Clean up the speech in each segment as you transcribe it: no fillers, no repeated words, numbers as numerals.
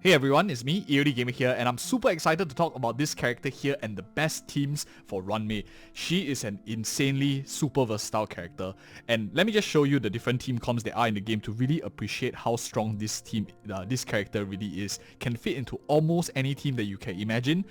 Hey everyone, it's me, EODGamer here, and I'm super excited to talk about this character here and the best teams for Ruanmei. She is an insanely super versatile character, and let me just show you the different team comps there are in the game to really appreciate how strong this character really is. Can fit into almost any team that you can imagine.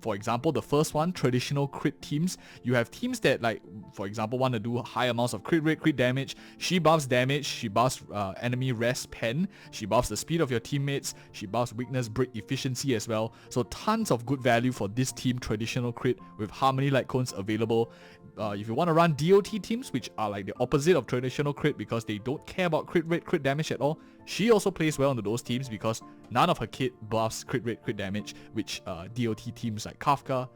For example, the first one, traditional crit teams. You have teams that, like, for example, want to do high amounts of crit rate, crit damage. She buffs damage, she buffs enemy rest pen, she buffs the speed of your teammates, she buffs weakness break efficiency as well. So tons of good value for this team, traditional crit, with harmony light cones available. If you want to run DOT teams, which are like the opposite of traditional crit because they don't care about crit rate, crit damage at all, she also plays well into those teams because none of her kit buffs crit rate, crit damage, which DOT teams like Kafka,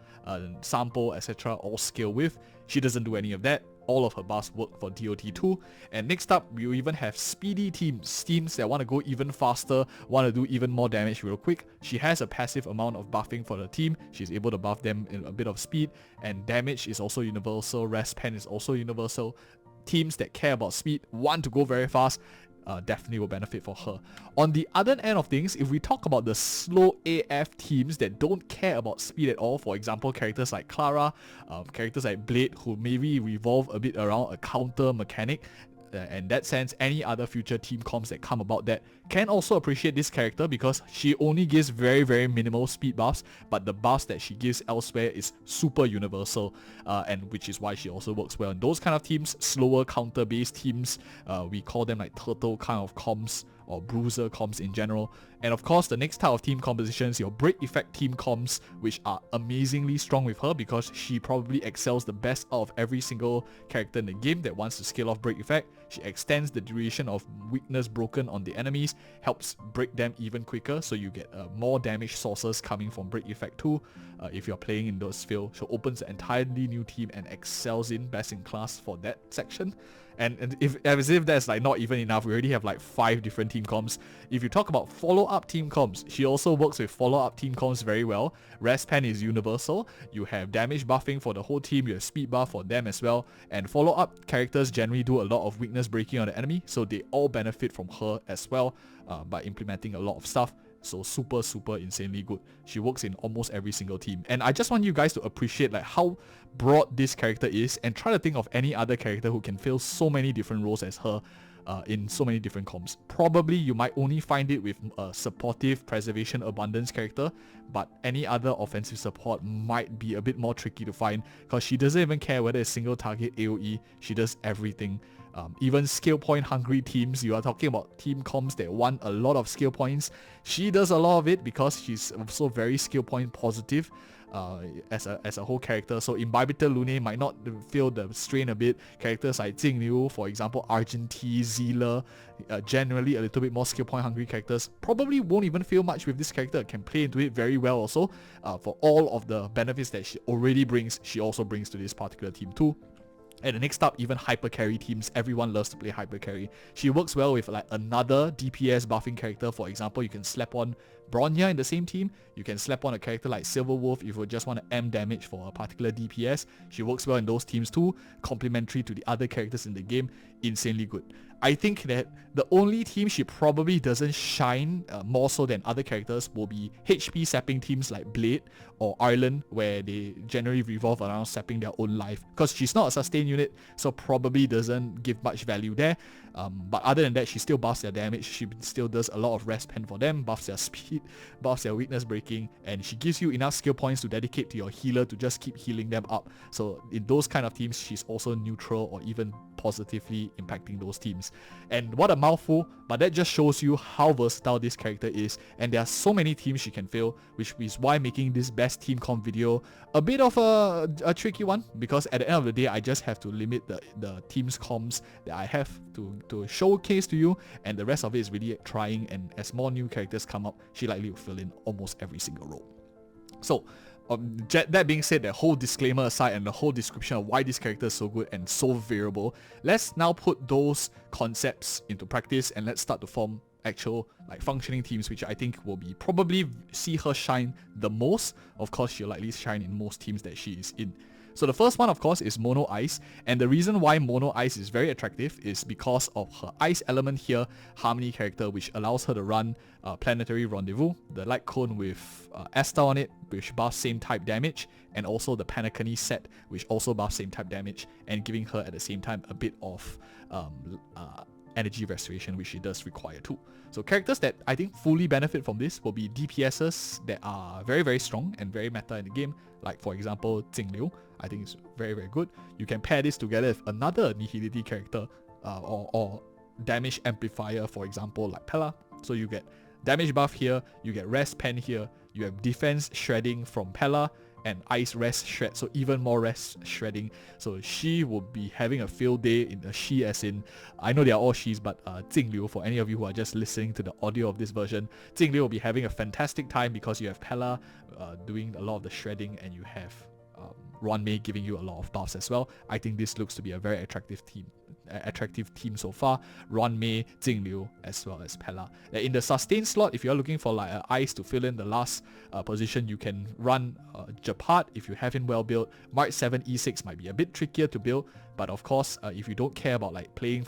Sampo, etc. all scale with. She doesn't do any of that. All of her buffs work for DOT too. And next up, we even have speedy teams that want to go even faster, want to do even more damage real quick. She has a passive amount of buffing for the team. She's able to buff them in a bit of speed, and damage is also universal, rest pen is also universal. Teams that care about speed, want to go very fast, definitely will benefit for her. On the other end of things, if we talk about the slow AF teams that don't care about speed at all, for example, characters like Clara, characters like Blade, who maybe revolve a bit around a counter mechanic, in that sense, any other future team comps that come about that can also appreciate this character because she only gives very, very minimal speed buffs, but the buffs that she gives elsewhere is super universal, and which is why she also works well in those kind of teams. Slower counter-based teams, we call them like turtle kind of comps, or bruiser comps in general. And of course, the next type of team compositions, your break effect team comps, which are amazingly strong with her because she probably excels the best out of every single character in the game that wants to scale off break effect. She extends the duration of weakness broken on the enemies, helps break them even quicker, so you get more damage sources coming from break effect too. If you're playing in those fields, she opens an entirely new team and excels in best in class for that section. And as if that's like not even enough, we already have like 5 different team comps. If you talk about follow-up team comps, she also works with follow-up team comps very well. Rest pen is universal. You have damage buffing for the whole team, you have speed buff for them as well. And follow-up characters generally do a lot of weakness breaking on the enemy, so they all benefit from her as well by implementing a lot of stuff. So super insanely good. She works in almost every single team, and I just want you guys to appreciate like how broad this character is and try to think of any other character who can fill so many different roles as her in so many different comps. Probably you might only find it with a supportive preservation abundance character, but any other offensive support might be a bit more tricky to find because she doesn't even care whether it's single target AoE. She does everything. Even skill point hungry teams, you are talking about team comps that want a lot of skill points. She does a lot of it because she's also very skill point positive as a whole character. So Imbibitor Lune might not feel the strain a bit. Characters like Jingliu, for example, Argenti, Zealer, generally a little bit more skill point hungry characters, probably won't even feel much with this character, can play into it very well also. For all of the benefits that she already brings, she also brings to this particular team too. And the next up, even hyper carry teams. Everyone loves to play hyper carry. She works well with like another DPS buffing character. For example, you can slap on Bronya in the same team. You can slap on a character like Silverwolf if you just want to M damage for a particular DPS. She works well in those teams too, complementary to the other characters in the game. Insanely good. I think that the only team she probably doesn't shine more so than other characters will be HP sapping teams like Blade or Ireland, where they generally revolve around sapping their own life, because she's not a sustain unit, so probably doesn't give much value there. But other than that, she still buffs their damage, she still does a lot of rest pen for them, buffs their speed, buffs their weakness breaking, and she gives you enough skill points to dedicate to your healer to just keep healing them up. So in those kind of teams, she's also neutral or even positively impacting those teams. And what a mouthful, but that just shows you how versatile this character is, and there are so many teams she can fill, which is why making this best team comp video a bit of a tricky one, because at the end of the day, I just have to limit the teams comps that I have to showcase to you, and the rest of it is really trying, and as more new characters come up, she likely will fill in almost every single role. So that being said, the whole disclaimer aside and the whole description of why this character is so good and so variable, let's now put those concepts into practice and let's start to form actual like functioning teams, which I think will be probably see her shine the most. Of course, she'll likely shine in most teams that she is in. So the first one, of course, is Mono Ice, and the reason why Mono Ice is very attractive is because of her Ice element here, Harmony character, which allows her to run Planetary Rendezvous, the light cone with Asta on it, which buffs same type damage, and also the Panacony set, which also buffs same type damage, and giving her at the same time a bit of energy restoration, which she does require too. So characters that I think fully benefit from this will be DPSs that are very, very strong and very meta in the game, like for example Jingliu. I think it's very, very good. You can pair this together with another Nihility character or damage amplifier, for example like Pella. So you get damage buff here, you get rest pen here, you have defense shredding from Pella, and ice rest shred, so even more rest shredding. So she will be having a field day in a she, as in, I know they are all she's, but Jingliu, for any of you who are just listening to the audio of this version, Jingliu will be having a fantastic time because you have Pella doing a lot of the shredding, and you have Ruanmei giving you a lot of buffs as well. I think this looks to be a very attractive team so far. Ruanmei, Jingliu, as well as Pella. In the sustain slot, if you're looking for like ice to fill in the last position, you can run Japart if you have him well built. March 7 E6 might be a bit trickier to build, but of course, if you don't care about like playing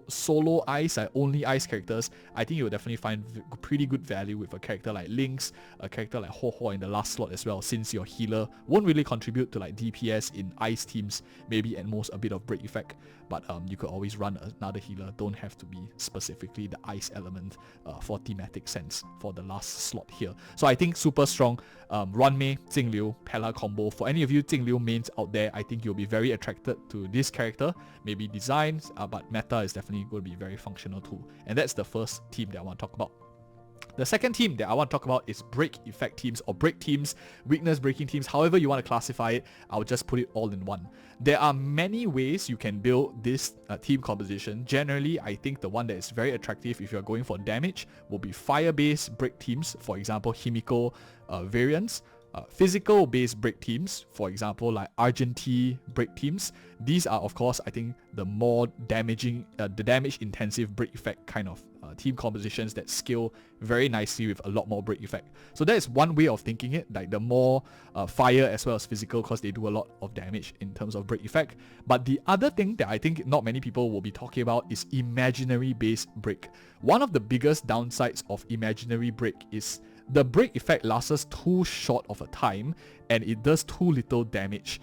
solo ice, only ice characters, I think you'll definitely find pretty good value with a character like Lynx, a character like Ho Ho in the last slot as well, since your healer won't really contribute to like DPS in ice teams, maybe at most a bit of break effect, but you could always run another healer. Don't have to be specifically the ice element for thematic sense for the last slot here. So I think super strong. Ruanmei, Jingliu, Pella combo. For any of you Jingliu mains out there, I think you'll be very attracted to this character. Maybe designs, but meta is definitely going to be very functional too. And that's the first team that I want to talk about. The second team that I want to talk about is break effect teams or break teams, weakness breaking teams, however you want to classify it. I'll just put it all in one. There are many ways you can build this team composition. Generally, I think the one that is very attractive if you're going for damage will be fire-based break teams, for example, Himiko variants. Physical-based break teams, for example, like Argentine break teams. These are, of course, I think the more damaging, the damage-intensive break effect kind of team compositions that scale very nicely with a lot more break effect. So that is one way of thinking it, like the more fire as well as physical, because they do a lot of damage in terms of break effect. But the other thing that I think not many people will be talking about is imaginary-based break. One of the biggest downsides of imaginary break is the break effect lasts too short of a time, and it does too little damage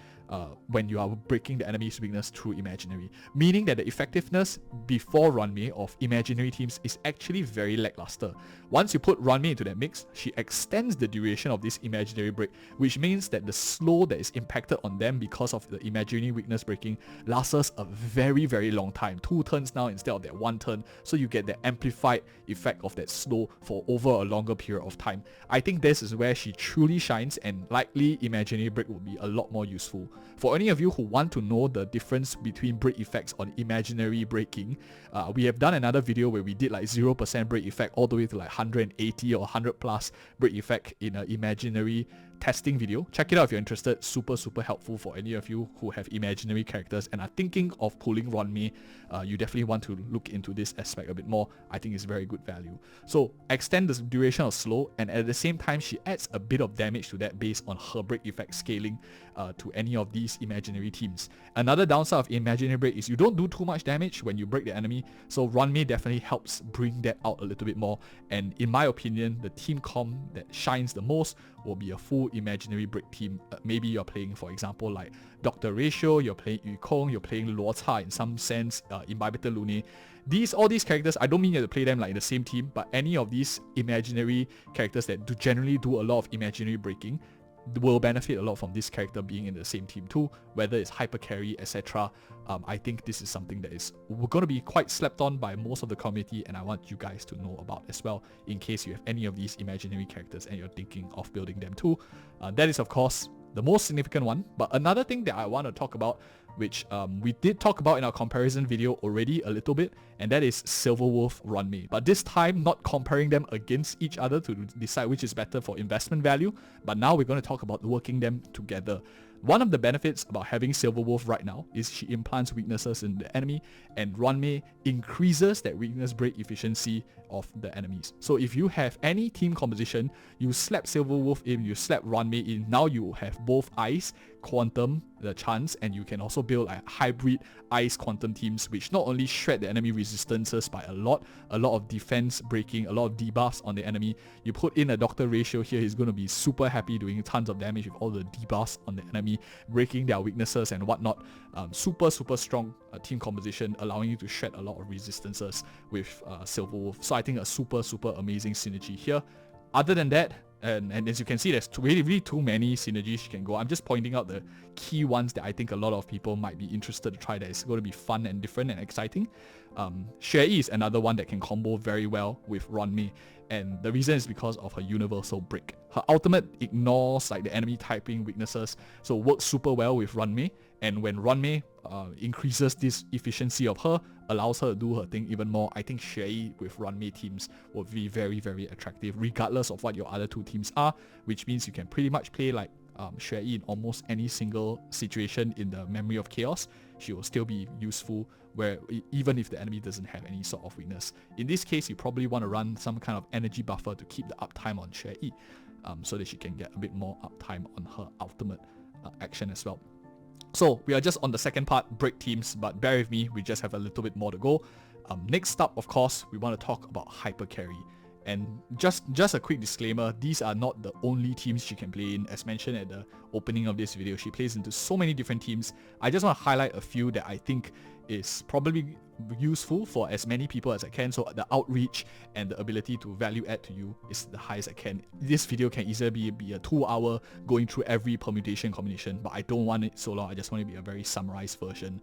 when you are breaking the enemy's weakness through imaginary, meaning that the effectiveness before Ruanmei of imaginary teams is actually very lackluster. Once you put Ruanmei into that mix, she extends the duration of this imaginary break, which means that the slow that is impacted on them because of the imaginary weakness breaking lasts a very, very long time, 2 turns now instead of that 1 turn, so you get the amplified effect of that slow for over a longer period of time. I think this is where she truly shines, and likely imaginary break will be a lot more useful. For any of you who want to know the difference between break effects on imaginary breaking, we have done another video where we did like 0% break effect all the way to like 180 or 100 plus break effect in an imaginary testing video. Check it out if you're interested. Super helpful for any of you who have imaginary characters and are thinking of pulling Ruanmei. You definitely want to look into this aspect a bit more. I think it's very good value. So extend the duration of slow, and at the same time she adds a bit of damage to that based on her break effect scaling to any of these imaginary teams. Another downside of imaginary break is you don't do too much damage when you break the enemy, so Ruanmei definitely helps bring that out a little bit more. And in my opinion, the team comp that shines the most will be a full imaginary break team. Maybe you're playing, for example, like Dr. Ratio, you're playing Yu Kong, you're playing Luo Ca in some sense, Imbibitor Lune. All these characters, I don't mean you have to play them like in the same team, but any of these imaginary characters that generally do a lot of imaginary breaking will benefit a lot from this character being in the same team too, whether it's hyper carry, etc. I think this is something that is going to be quite slept on by most of the community, and I want you guys to know about as well, in case you have any of these imaginary characters and you're thinking of building them too. That is of course the most significant one. But another thing that I want to talk about, which we did talk about in our comparison video already a little bit, and that is Silverwolf Ruanmei. But this time not comparing them against each other to decide which is better for investment value, but now we're going to talk about working them together. One of the benefits about having Silverwolf right now is she implants weaknesses in the enemy, and Ruanmei increases that weakness break efficiency of the enemies. So if you have any team composition, you slap Silverwolf in, you slap Ruanmei in, now you have both ice quantum, the chance, and you can also build like hybrid ice quantum teams, which not only shred the enemy resistances by a lot of defense breaking, a lot of debuffs on the enemy. You put in a doctor ratio here, he's going to be super happy doing tons of damage with all the debuffs on the enemy, breaking their weaknesses and whatnot. Super strong team composition, allowing you to shred a lot of resistances with Silverwolf. So I think a super amazing synergy here. Other than that, and as you can see, there's really too many synergies you can go. I'm just pointing out the key ones that I think a lot of people might be interested to try, that is going to be fun and different and exciting. Sherry is another one that can combo very well with Ruanmei, and the reason is because of her universal break. Her ultimate ignores like the enemy typing weaknesses, so works super well with Ruanmei, and when Ruanmei increases this efficiency of her, allows her to do her thing even more, I think Sherry with Ruanmei teams will be very attractive, regardless of what your other two teams are, which means you can pretty much play like Sherry in almost any single situation in the Memory of Chaos. She will still be useful, where even if the enemy doesn't have any sort of weakness. In this case, you probably want to run some kind of energy buffer to keep the uptime on Sherry, so that she can get a bit more uptime on her ultimate action as well. So we are just on the second part, break teams, but bear with me, we just have a little bit more to go. Next up, of course, we want to talk about hyper carry. And just a quick disclaimer, these are not the only teams she can play in. As mentioned at the opening of this video, she plays into so many different teams. I just want to highlight a few that I think is probably useful for as many people as I can, so the outreach and the ability to value add to you is the highest I can. This video can easily be a 2-hour going through every permutation combination, but I don't want it so long. I just want it to be a very summarized version.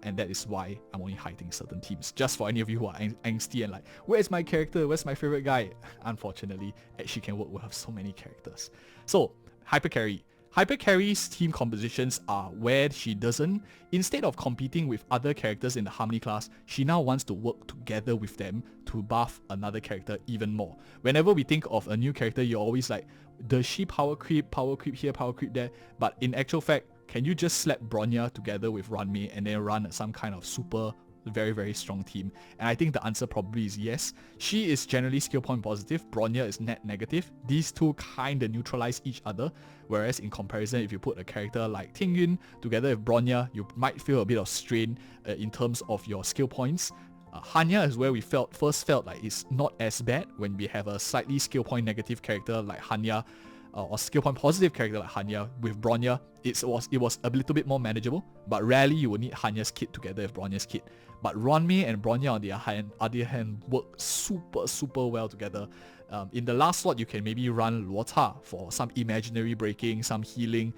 And that is why I'm only hiding certain teams, just for any of you who are angsty and like, where's my character, where's my favorite guy? Unfortunately, she can work with so many characters. So hyper carry. Hyper carry's team compositions are where she doesn't, instead of competing with other characters in the Harmony class, she now wants to work together with them to buff another character even more. Whenever we think of a new character, you're always like, does she power creep here, power creep there? But in actual fact, can you just slap Bronya together with Ruanmei and then run some kind of super very strong team? And I think the answer probably is yes. She is generally skill point positive, Bronya is net negative. These two kinda neutralize each other, whereas in comparison, if you put a character like Tingyun together with Bronya, you might feel a bit of strain in terms of your skill points. Hanya is where we first felt like it's not as bad when we have a slightly skill point negative character like Hanya, or skill point positive character like Hanya with Bronya. It was a little bit more manageable, but rarely you will need Hanya's kit together with Bronya's kit. But Ruanmei and Bronya on the other hand work super well together. In the last slot, you can maybe run Luota for some imaginary breaking, some healing.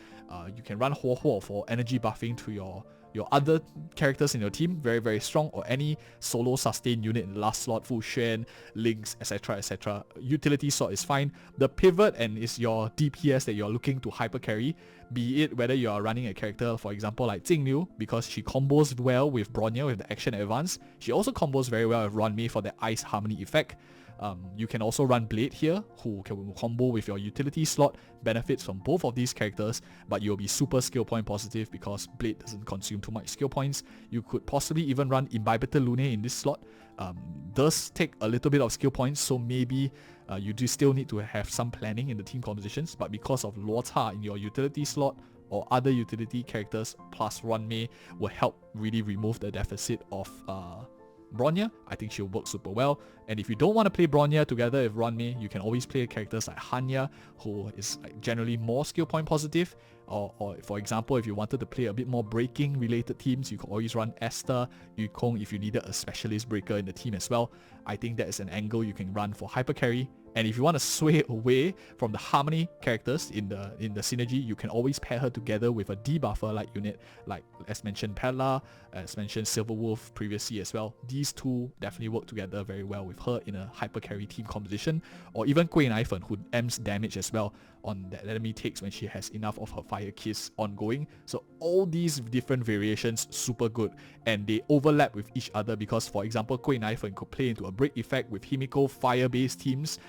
You can run Huo for energy buffing to your other characters in your team, very strong, or any solo sustain unit in the last slot, Fu Xuan, Lynx, etc. Utility slot is fine. The pivot and is your DPS that you're looking to hyper carry, be it whether you are running a character, for example, like Jingliu, because she combos well with Bronya with the action advance. She also combos very well with Ruanmei for the ice harmony effect. You can also run Blade here, who can combo with your utility slot, benefits from both of these characters, but you'll be super skill point positive because Blade doesn't consume too much skill points. You could possibly even run Imbibitor Lune in this slot. Does take a little bit of skill points, so maybe you do still need to have some planning in the team compositions, but because of Luota in your utility slot or other utility characters plus Ruanmei will help really remove the deficit of Bronya. I think she'll work super well. And if you don't want to play Bronya together with Ruanmei, you can always play characters like Hanya, who is like generally more skill point positive. Or for example, if you wanted to play a bit more breaking related teams, you can always run Esther, Yukong if you needed a specialist breaker in the team as well. I think that is an angle you can run for hyper carry. And if you want to sway away from the harmony characters in the synergy, you can always pair her together with a debuffer like unit, like as mentioned Pella, as mentioned Silverwolf previously as well. These two definitely work together very well with her in a hyper carry team composition, or even Gui Naifen, who amps damage as well on that enemy takes when she has enough of her fire kiss ongoing. So all these different variations super good, and they overlap with each other because, for example, Gui Naifen could play into a break effect with Himiko fire based teams,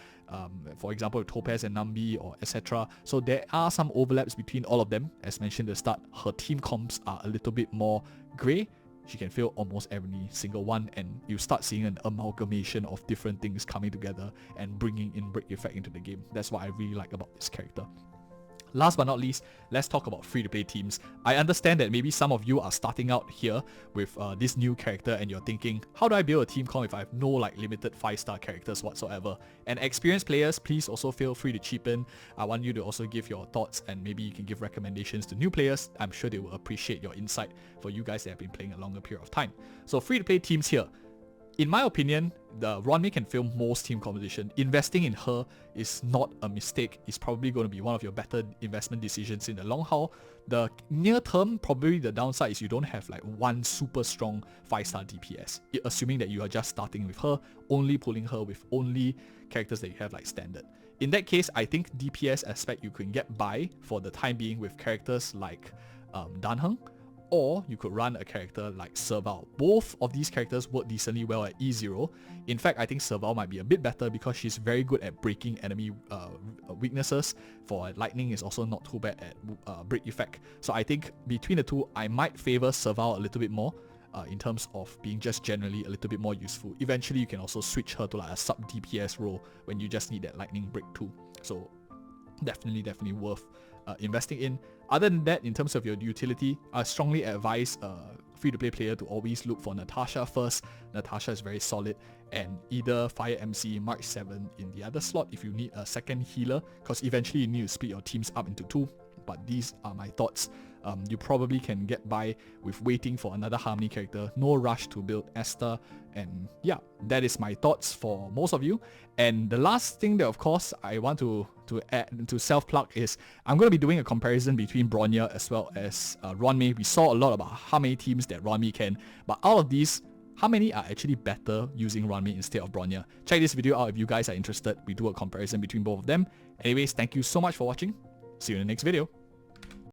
for example with Topaz and Nambi or etc. So there are some overlaps between all of them. As mentioned at the start, her team comps are a little bit more grey. She can fill almost every single one, and you start seeing an amalgamation of different things coming together and bringing in break effect into the game. That's what I really like about this character. Last but not least, let's talk about free-to-play teams. I understand that maybe some of you are starting out here with this new character and you're thinking, how do I build a team comp if I have no like limited 5-star characters whatsoever? And experienced players, please also feel free to chip in. I want you to also give your thoughts and maybe you can give recommendations to new players. I'm sure they will appreciate your insight for you guys that have been playing a longer period of time. So free-to-play teams here. In my opinion, the Ruanmei can fill most team composition. Investing in her is not a mistake. It's probably going to be one of your better investment decisions in the long haul. The near term, probably the downside is you don't have like one super strong 5-star DPS. Assuming that you are just starting with her, only pulling her with only characters that you have like standard. In that case, I think DPS aspect you can get by for the time being with characters like Danheng, or you could run a character like Serval. Both of these characters work decently well at E0. In fact, I think Serval might be a bit better because she's very good at breaking enemy weaknesses. For lightning is also not too bad at break effect. So I think between the two, I might favor Serval a little bit more in terms of being just generally a little bit more useful. Eventually, you can also switch her to like a sub DPS role when you just need that lightning break too. So definitely worth investing in. Other than that, in terms of your utility, I strongly advise a free-to-play player to always look for Natasha first. Natasha is very solid, and either Fire MC, March 7 in the other slot if you need a second healer, because eventually you need to split your teams up into two. But these are my thoughts. You probably can get by with waiting for another Harmony character. No rush to build Esther. And yeah, that is my thoughts for most of you. And the last thing that of course I want to add to self-plug is I'm going to be doing a comparison between Bronya as well as Ruanmei. We saw a lot about how many teams that Ruanmei can. But out of these, how many are actually better using Ruanmei instead of Bronya? Check this video out if you guys are interested. We do a comparison between both of them. Anyways, thank you so much for watching. See you in the next video.